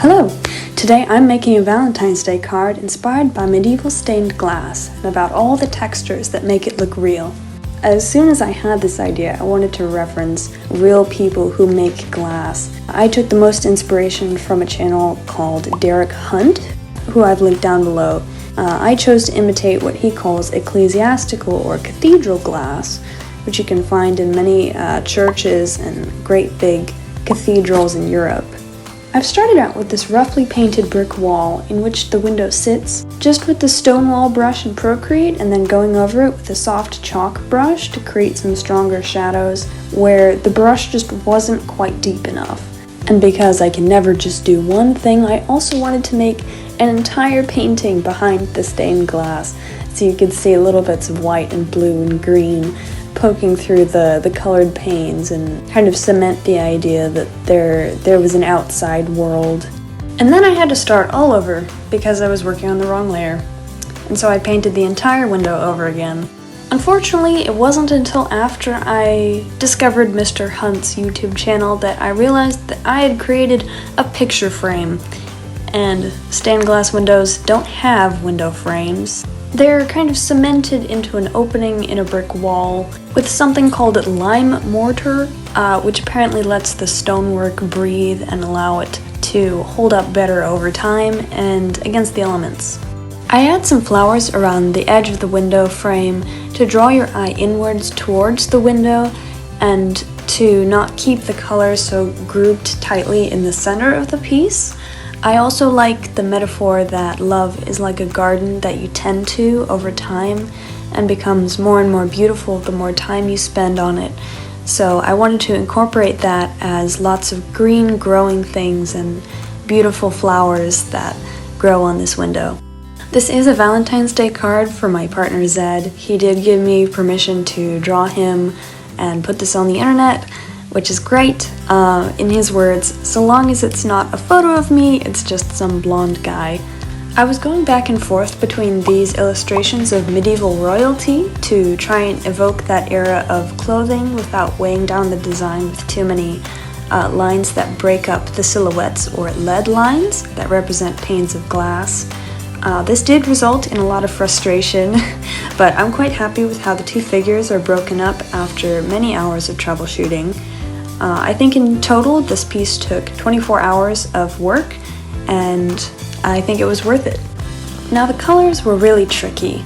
Hello! Today I'm making a Valentine's Day card inspired by medieval stained glass and about all the textures that make it look real. As soon as I had this idea, I wanted to reference real people who make glass. I took the most inspiration from a channel called Derek Hunt, who I've linked down below. I chose to imitate what he calls ecclesiastical or cathedral glass, which you can find in many churches and great big cathedrals in Europe. I've started out with this roughly painted brick wall in which the window sits, just with the stone wall brush in Procreate, and then going over it with a soft chalk brush to create some stronger shadows where the brush just wasn't quite deep enough. And because I can never just do one thing, I also wanted to make an entire painting behind the stained glass, so you could see little bits of white and blue and green poking through the colored panes and kind of cement the idea that there was an outside world. And then I had to start all over because I was working on the wrong layer, and so I painted the entire window over again. Unfortunately, it wasn't until after I discovered Mr. Hunt's YouTube channel that I realized that I had created a picture frame, and stained glass windows don't have window frames. They're kind of cemented into an opening in a brick wall with something called lime mortar, which apparently lets the stonework breathe and allow it to hold up better over time and against the elements. I add some flowers around the edge of the window frame to draw your eye inwards towards the window and to not keep the colors so grouped tightly in the center of the piece. I also like the metaphor that love is like a garden that you tend to over time and becomes more and more beautiful the more time you spend on it. So I wanted to incorporate that as lots of green growing things and beautiful flowers that grow on this window. This is a Valentine's Day card for my partner Zed. He did give me permission to draw him and put this on the internet, which is great. In his words, so long as it's not a photo of me, it's just some blonde guy. I was going back and forth between these illustrations of medieval royalty to try and evoke that era of clothing without weighing down the design with too many lines that break up the silhouettes or lead lines that represent panes of glass. This did result in a lot of frustration, but I'm quite happy with how the two figures are broken up after many hours of troubleshooting. I think in total this piece took 24 hours of work, and I think it was worth it. Now the colors were really tricky.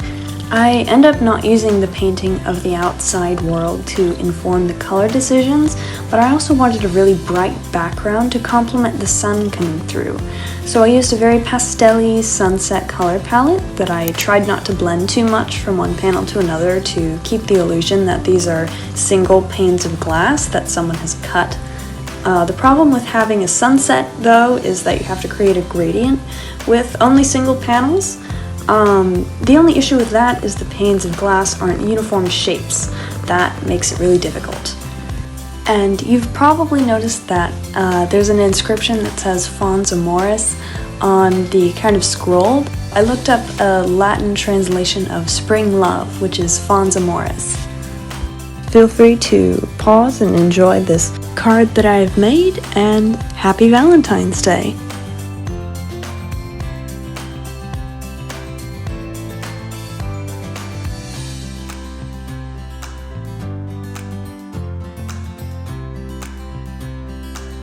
I end up not using the painting of the outside world to inform the color decisions, but I also wanted a really bright background to complement the sun coming through. So I used a very pastel-y sunset color palette that I tried not to blend too much from one panel to another to keep the illusion that these are single panes of glass that someone has cut. The problem with having a sunset, though, is that you have to create a gradient with only single panels. The only issue with that is the panes of glass aren't uniform shapes. That makes it really difficult. And you've probably noticed that there's an inscription that says Fons Amoris on the kind of scroll. I looked up a Latin translation of spring love, which is Fons Amoris. Feel free to pause and enjoy this card that I've made, and happy Valentine's Day!